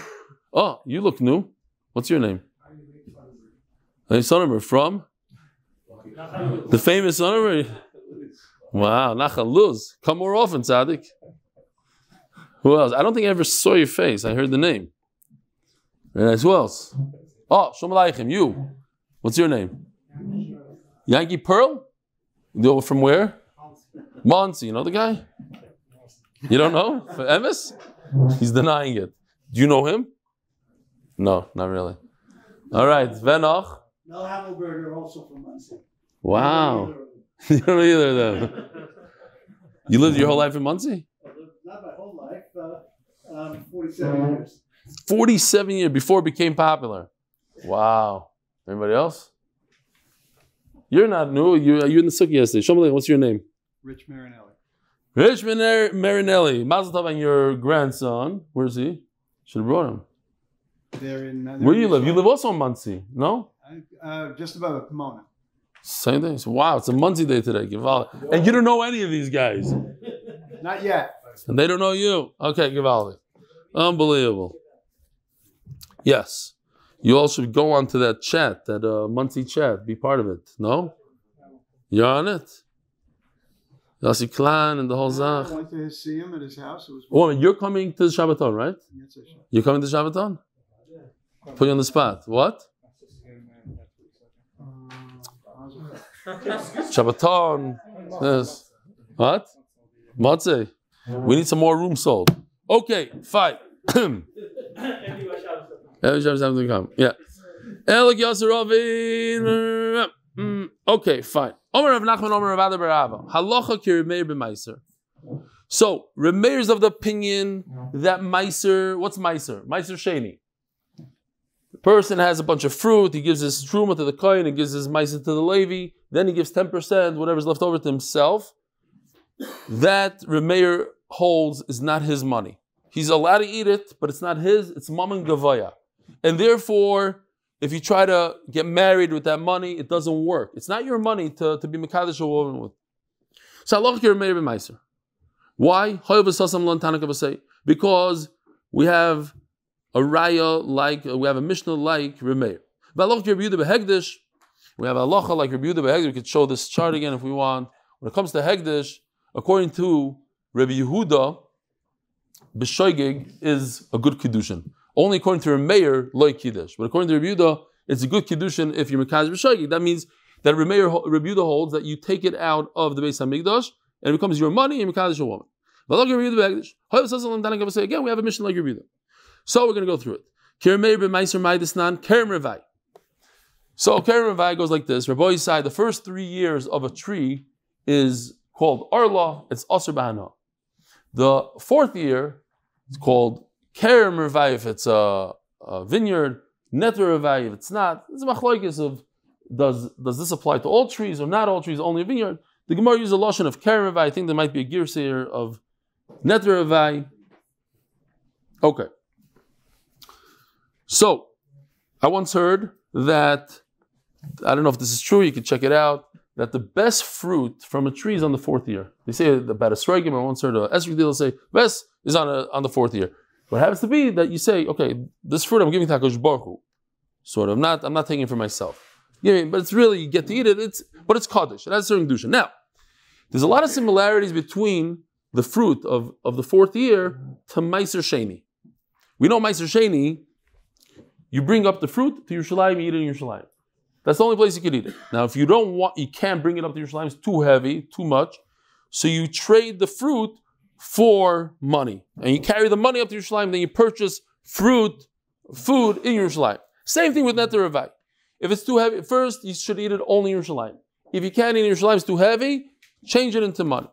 Oh, you look new. What's your name? Son from the famous son. Wow, Nachal Luz. Come more often, Tzaddik. Who else? I don't think I ever saw your face. I heard the name. Very nice. Who else? Oh, Shalom Aleichem. You. What's your name? Yankee Pearl? From where? Motzei. You know the guy? You don't know? For Emes? He's denying it. Do you know him? No, not really. All right. Venoch. Mel Hammelberger, also from Muncie. Wow. You don't know either of them. You lived your whole life in Muncie? Not my whole life, 47 years. 47 years before it became popular. Wow. Anybody else? You're not new. You in the sukkah yesterday. Show me, what's your name? Rich Marinelli. Rich Marinelli. Mazel tov on your grandson. Where's he? Should have brought him. They're in. Where do you live? You live also in Muncie, no? Just above Pomona. Same thing. So, wow, it's a Muncie day today. Givaldi. And you don't know any of these guys. Not yet. And they don't know you. Okay, Givaldi. Unbelievable. Yes. You all should go onto that chat, that Muncie chat. Be part of it. No? You're on it? Yossi Klan and the whole Zach. I went to see him at his house. It was Oh, you're coming to the Shabbaton, right? You're coming to Shabbaton? Put you on the spot. What? Shabbaton. Yes. What? Motzei. We need some more room sold. Okay, fine. Yeah. Okay, fine. So, Remeir is of the opinion that Meiser, what's Meiser? Meiser Sheni. The person has a bunch of fruit, he gives his truma to the Kohen, he gives his Meiser to the Levi, then he gives 10%, whatever's left over to himself. That Remeir holds is not his money. He's allowed to eat it, but it's not his, it's Mammon Gavaya. And therefore, if you try to get married with that money, it doesn't work. It's not your money to be Mekadosh a woman with. So Allah Remeir ben Meiser. Why? Because we have a raya like, we have a mishnah like Remeir. We have a halacha like Rabbi Yehuda Behegdish. We could show this chart again if we want. When it comes to Hegdish, according to Rabbi Yehuda, B'shoigig is a good Kiddushin. Only according to Remeir, loy Kiddush. But according to Rabbi Yehuda, it's a good Kiddushin if you're Mekadosh B'shoigig. That means that Rabbi Yehuda holds that you take it out of the Beis HaMikdash and it becomes your money and Mekadosh a woman. Again, we have a mission like Rabbi Yehuda. So we're going to go through it. So Kerem Revai goes like this. Rabbi Yisai, the first 3 years of a tree is called Arla, it's Asr Bahana. The 4th year is called Kerem Revai if it's a vineyard, Neter Revai if it's not. It's a machlokes of does this apply to all trees or not all trees, only a vineyard. The Gemara uses a lashon of Kerem Revai. I think there might be a girseir of Neter Revai. Okay. So, I once heard that, I don't know if this is true, you can check it out, that the best fruit from a tree is on the 4th year. They say about a srogim, I once heard a esrog deal say, best is on the 4th year. What happens to be that you say, okay, this fruit I'm giving to HaKadosh Baruch Hu. Sort of, I'm not taking it for myself. But it's really, you get to eat it, but it's Kaddish, it has a certain Kedusha. Now, there's a lot of similarities between the fruit of the 4th year to Meiser Sheni. We know Meiser Sheni, you bring up the fruit to Yerushalayim, you eat it in Yerushalayim. That's the only place you can eat it. Now, if you can't bring it up to Yerushalayim, it's too heavy, too much. So you trade the fruit for money. And you carry the money up to Yerushalayim, then you purchase food in Yerushalayim. Same thing with Neter Revai. If it's too heavy, first you should eat it only in Yerushalayim. If you can't eat in Yerushalayim, it's too heavy, change it into money.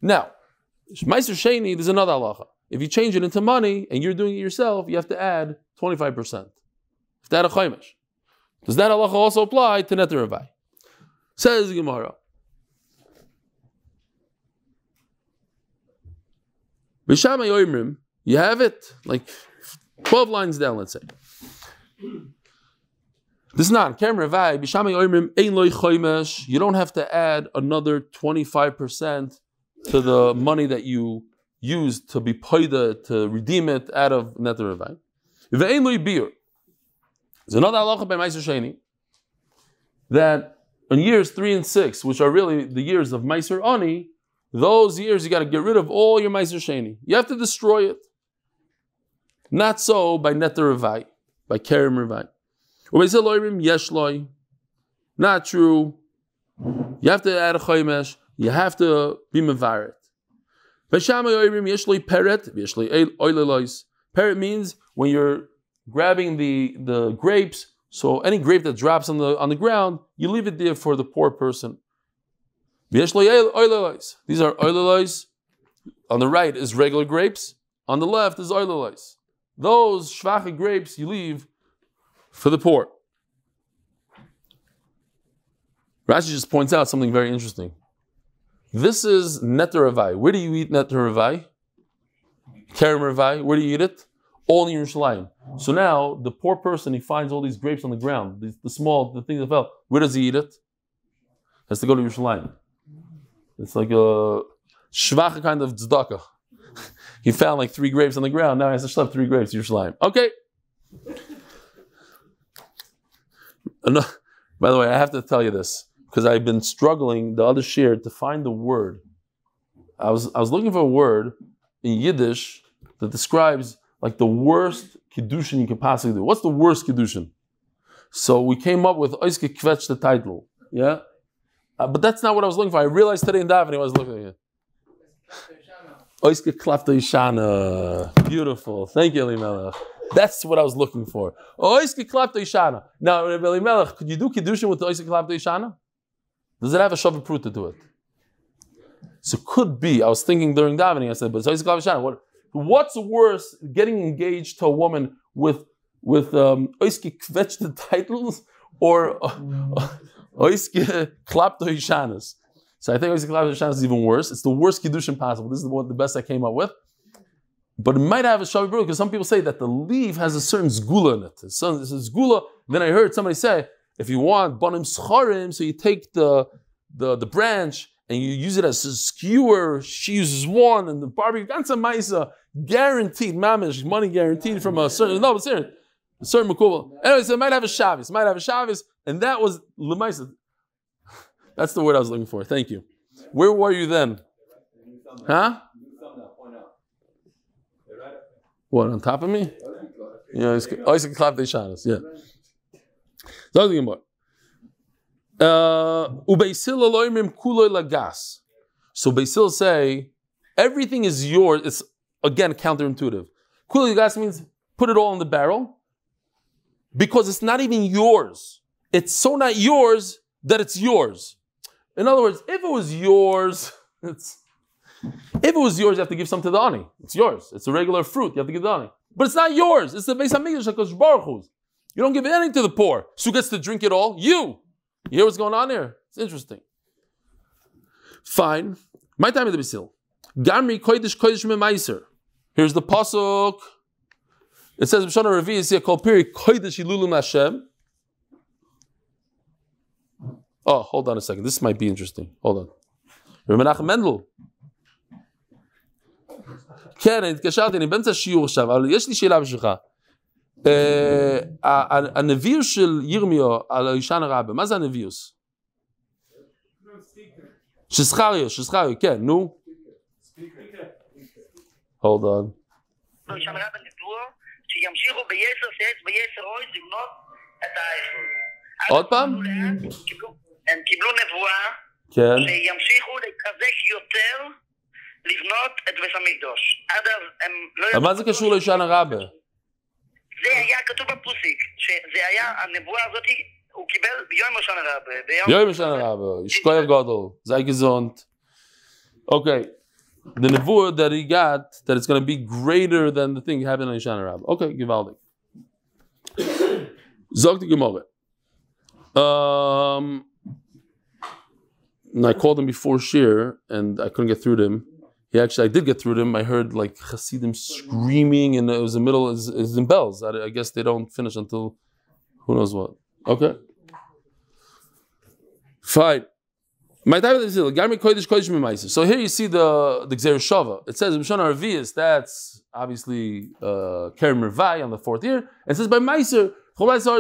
Now, Meiser Sheni, there's another halacha. If you change it into money and you're doing it yourself, you have to add 25%. If that a chaymesh. Does that halacha also apply to Neter Revai? Says the Gemara. B'Shamay Oimrim, you have it like 12 lines down, let's say. This is not Kerem Revai. B'Shamay Oimrim ein loy chaymesh. You don't have to add another 25% to the money that you used to be paida, to redeem it out of Neter Revai. V'ein loy bir. There's another halacha by Meiser Sheni that in years 3 and 6, which are really the years of Meiser Ani, those years you got to get rid of all your Meiser Sheni. You have to destroy it. Not so by Neter Revai, by Kerem Revai. Not true. You have to add a chaymesh. You have to be mevaret. Peret means when you're grabbing the grapes, So any grape that drops on the ground, you leave it there for the poor person. These are Eli. On the right is regular grapes. On the left is Eli. Those shvacha grapes you leave for the poor. Rashi just points out something very interesting. This is netar ravai. Where do you eat netar ravai? Kerem ravai. Where do you eat it? All in Yerushalayim. So now the poor person, he finds all these grapes on the ground, the things that fell. Where does he eat it? He has to go to Yerushalayim. It's like a shvacha kind of tzedakah. He found like 3 grapes on the ground. Now he has to schlep 3 grapes to Yerushalayim. Okay. By the way, I have to tell you this because I've been struggling the other shiur to find the word. I was looking for a word in Yiddish that describes like the worst Kiddushin you could possibly do. What's the worst Kiddushin? So we came up with Oiske Kvetch, the title. Yeah? But that's not what I was looking for. I realized today in davening I was looking at it. Oiske Klafta Ishana. Beautiful. Thank you, Eli Melech. That's what I was looking for. Oiske Klafta Ishana. Now, Eli Melech, could you do Kiddushin with the Oiske Klafta Ishana? Does it have a Shavuot Pruta to it? So it could be. I was thinking during davening, I said, but it's Oiske Klafta Ishana. What's worse, getting engaged to a woman with Oiske Kvetch the titles or Oiske Klapto Ishanas? So I think Oiske Klapto Ishanas is even worse. It's the worst Kiddushin possible. This is the best I came up with. But it might have a Shavuot Pruta because some people say that the leaf has a certain segula in it. It's a segula. Then I heard somebody say, if you want banim scharim, so you take the branch and you use it as a skewer. She uses one, and the barbecue ganza maisa guaranteed mamish money guaranteed from a certain makubal. Anyway, so it might have a Shabbos. And that was lemaisa. That's the word I was looking for. Thank you. Where were you then? Huh? What, on top of me? Yeah, I can clap the shanas. Yeah. Talking about. So Beisil say everything is yours. It's again counterintuitive. Kulay lagas means put it all in the barrel because it's not even yours. It's so not yours that it's yours. In other words, if it was yours, you have to give some to the ani. It's yours. It's a regular fruit. You have to give the ani. But it's not yours. It's the Beis Hamikdash HaKadosh Baruch Hu's. You don't give anything to the poor. So who gets to drink it all? You. You hear what's going on here? It's interesting. Fine. My time at the Basil. Gamri kodesh kodesh memaiser. Here's the pasuk. It says Hoshana Rabbah is here called Piri kodesh ilulum Hashem. Oh, hold on a second. This might be interesting. Hold on. Menachem Mendel. כן, התקשרתי, אני באמצע שיעור עכשיו, אבל יש לי שאלה בשבילך. הנביאוס של ירמיהו על הושנה רבה, מה זה הנביאוס? שזכריה, כן, נו. Hold on. הושנה רבה נבואו, שימשיכו ביסר שץ, ביסר אוי, לבנות את האש. עוד פעם? הם קיבלו נבואה, שימשיכו להתחזק יותר, לבנות את בית המקדש. עד אז הם לא ידעו... מה זה קשור להושנה רבה? זה היה כתוב בפוסיק, שזה היה, הנבואה הזאת, הוא קיבל ביום הושנה רבה. ביום הושנה רבה, ישכוח גדול, sei gesund. Okay, the nevuah that he got, that it's going to be greater than the thing happened on Hoshana Rabbah. Okay, gewaldig. Zog die Gemara. And I called him before Shiur, and I couldn't get through to him. I did get through to him. I heard like Hasidim screaming, and it was the middle, it's in bells. I guess they don't finish until who knows what. Okay. Fine. So here you see the Gzeir Shava. It says Hoshana Rabbah, that's obviously Kerem Revai on the 4th year. It says by Meiser, whatever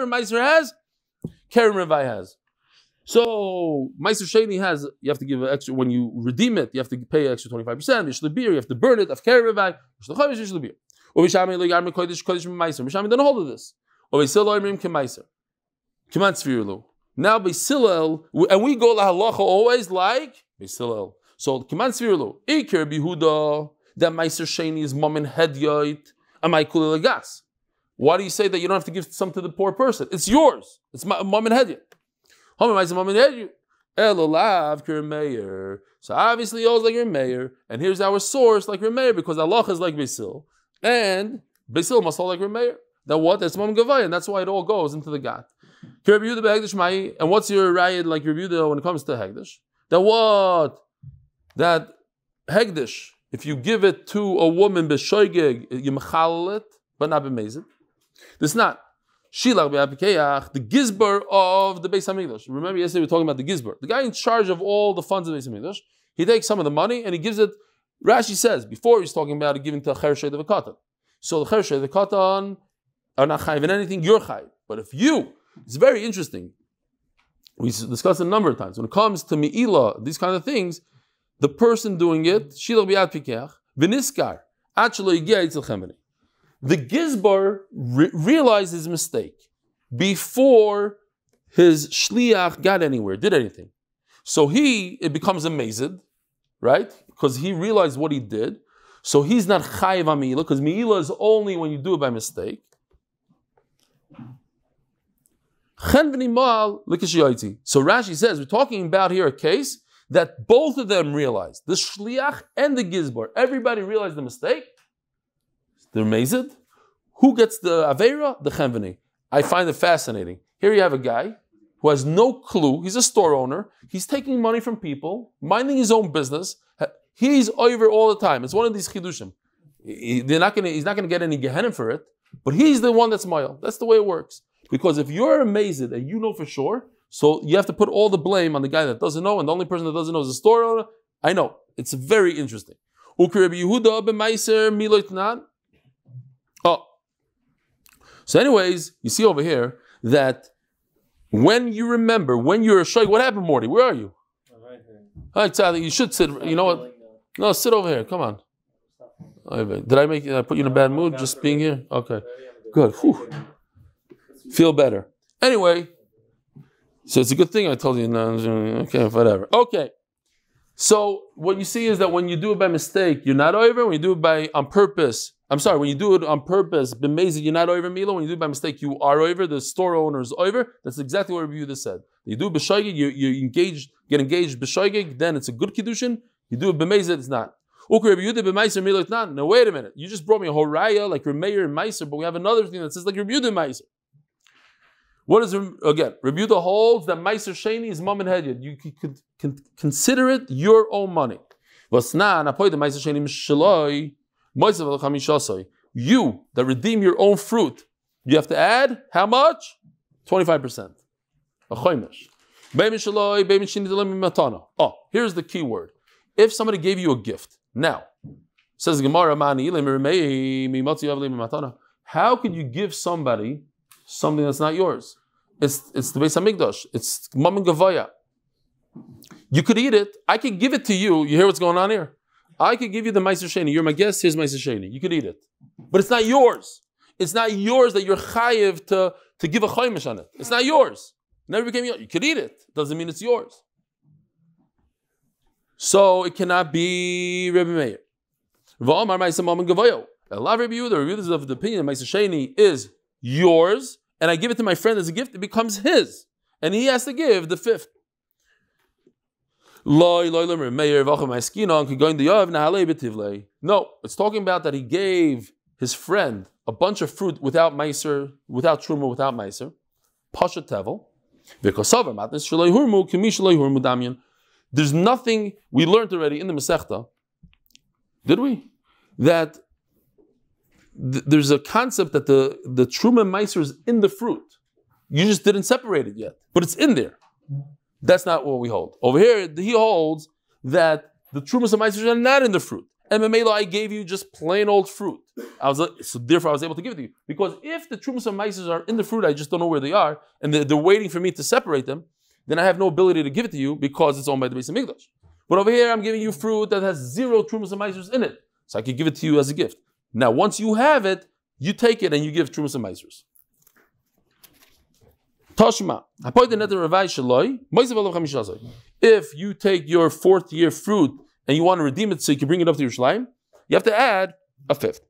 Meiser has, Kerem Revai has. So Meiser Sheni has, you have to give an extra, when you redeem it, you have to pay an extra 25%. You have to burn it. Of Kerem Revai, Mishami don't hold of this. Now Beisilel, and we go la halacha always like Beisilel. So Kiman Svirlu, Iker Bihuda, that Meiser Sheni is Mamin Hedyoit Amai Kuli Lagas? Why do you say that you don't have to give some to the poor person? It's yours. It's Mamin Hedyoit. So obviously, yours like your mayor, and here's our source like your mayor because Allah is like Basil, and Basil must hold like your mayor. Then what? That's Mam Gavai, and that's why it all goes into the God. And what's your riot like your view when it comes to Hegdish? That what? That Hegdish, if you give it to a woman b'shoigeg, you mechalel it, but not b'mezid. This is not. Shilach be'apikeach, the gizbar of the Beis Hamikdash. Remember yesterday we were talking about the gizbar. The guy in charge of all the funds of the Beis Hamikdash. He takes some of the money and he gives it. Rashi says, before he's talking about it giving to a chershed of a katan. So the chershed of the katan are not chayiv in anything, you're chayiv. But if you, it's very interesting. We discussed it a number of times. When it comes to mi'ila, these kind of things, the person doing it, shilach be'apikeach, v'niskar, achlo yigia yitzil chemeni. The Gizbar realized his mistake before his shliach got anywhere, did anything. So it becomes amazed, right? Because he realized what he did. So he's not chayiv on mi'ila, because mi'ila is only when you do it by mistake. So Rashi says, we're talking about here a case that both of them realized, the shliach and the Gizbar. Everybody realized the mistake. They're amazed. Who gets the Aveira? The Chenveni. I find it fascinating. Here you have a guy who has no clue. He's a store owner. He's taking money from people, minding his own business. He's over all the time. It's one of these Kiddushin. He's not going to get any Gehenim for it, but he's the one that's Mayel. That's the way it works. Because if you're amazed and you know for sure, so you have to put all the blame on the guy that doesn't know, and the only person that doesn't know is the store owner. I know. It's very interesting. Oh. So anyways, you see over here that when you remember, when you're a shaykh, what happened, Morty? Where are you? Right here. All right, Sally, you should sit. You know what? No, sit over here. Come on. Did I put you in a bad mood just being here? Okay. Good. Whew. Feel better. Anyway, so it's a good thing I told you. No, okay, whatever. Okay. So what you see is that when you do it by mistake, you're not over. When you do it on purpose, when you do it on purpose, b'mezid, you're not over Milo. When you do it by mistake, you are over. The store owner is over. That's exactly what Rabbi Yehuda said. You do it b'shoigeg, you get engaged b'shoigeg, then it's a good kiddushin. You do it b'mezid, it's not. Now wait a minute. You just brought me a horaya like Remeir and Meiser, but we have another thing that says like Rabbi Yehuda and Meiser. What is again? Rabbi Yehuda holds that Meiser Sheni is mom and hedyot. You can consider it your own money. You that redeem your own fruit, you have to add how much? 25%. Oh, here's the key word. If somebody gave you a gift, now says the Gemara, how could you give somebody something that's not yours? It's the Beis Hamikdash. It's Mammon Gavaya. You could eat it. I could give it to you. You hear what's going on here? I could give you the Meiser Sheni. You're my guest. Here's Meiser Sheni. You could eat it. But it's not yours. It's not yours that you're chayiv to give a chaimish on it. It's not yours. It never became yours. You could eat it. Doesn't mean it's yours. So it cannot be Rebbe Meir. V'amar Meiser Mammon Gavaya. Allah Rebbe Yehuda. Rebbe Yehuda is of the opinion that Meiser Sheni is yours, and I give it to my friend as a gift, it becomes his. And he has to give the fifth. No, it's talking about that he gave his friend a bunch of fruit without meiser, without truma, without meiser. Pasha tevel. There's nothing we learned already in the Masechta. Did we? That there's a concept that the truma meiser is in the fruit. You just didn't separate it yet, but it's in there. That's not what we hold. Over here, he holds that the trumas and meisers are not in the fruit. And Memela, I gave you just plain old fruit. So therefore I was able to give it to you. Because if the trumas and meisers are in the fruit, I just don't know where they are, and they're waiting for me to separate them, then I have no ability to give it to you because it's owned by the Beis Hamikdash. But over here, I'm giving you fruit that has zero trumas and meisers in it. So I can give it to you as a gift. Now, once you have it, you take it and you give trumas and meisers. Tashma. If you take your 4th year fruit and you want to redeem it so you can bring it up to Yerushalayim, you have to add a fifth.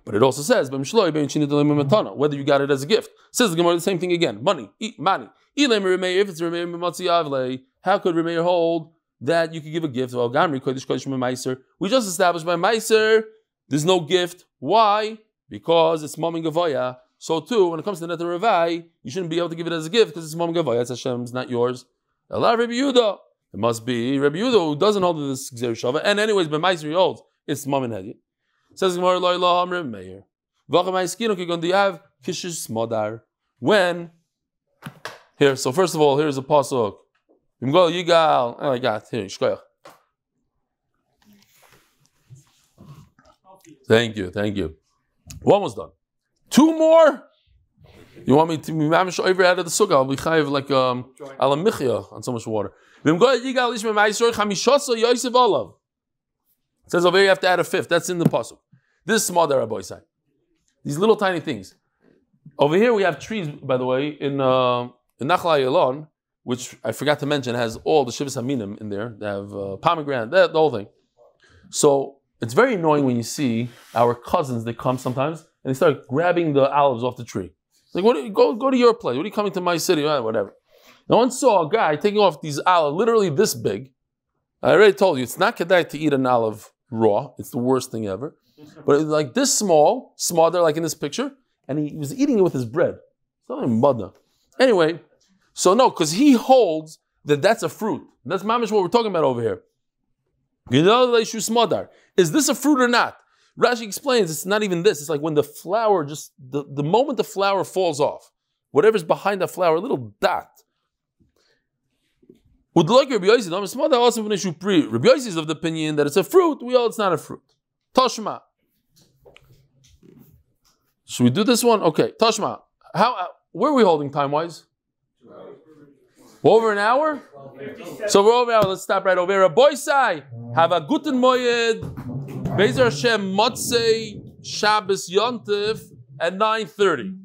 But it also says, whether you got it as a gift. Says the Gemara the same thing again. Money. If it's Motzei, how could Remeir hold that you could give a gift? Well, we just established by Meiser, there's no gift. Why? Because it's Mamin Gavoya. So too, when it comes to Neta Revai, you shouldn't be able to give it as a gift because it's Mamin Gavoya. It's Hashem's, not yours. Allah Rabbi Yehuda. It must be Rabbi Yehuda who doesn't hold this Gzer Shava. And anyways, by Meiser he holds. It's Mamin Hedi. Says Gemara Loilah Amr Meir. Do you have Kishis Modar? When? Here, so first of all, here's a pasuk. Yigal. Oh, I got here. Shkoyach. Thank you. One was done. Two more? You want me to be mamish over out of the sukkah? I'll be chayiv like ala michya on so much water. It says over here you have to add a fifth. That's in the pasuk. This is small Rabbi side. These little tiny things. Over here we have trees, by the way, in Nachla Elan, which I forgot to mention has all the Shivas Haminim in there. They have pomegranate, the whole thing. So it's very annoying when you see our cousins, they come sometimes and they start grabbing the olives off the tree. Like, go to your place. What are you coming to my city? Whatever. I once saw a guy taking off these olives, literally this big. I already told you, it's not kedai to eat an olive raw. It's the worst thing ever. But it's like this small, smaller, like in this picture, and he was eating it with his bread. Something mudna. Anyway, so no, because he holds that that's a fruit. That's mamish what we're talking about over here. Is this a fruit or not? Rashi explains it's not even this. It's like when the flower the moment the flower falls off, whatever's behind the flower, a little dot. Would like Rabbi Yosef is of the opinion that it's a fruit. We all it's not a fruit. Toshma. Should we do this one? Okay, Toshma. Where are we holding time-wise? Over an hour? So we're over an hour. Let's stop right over here. Boysai, have a guten Moed. Bezer Hashem Motzei Shabbos Yontif at 9:30.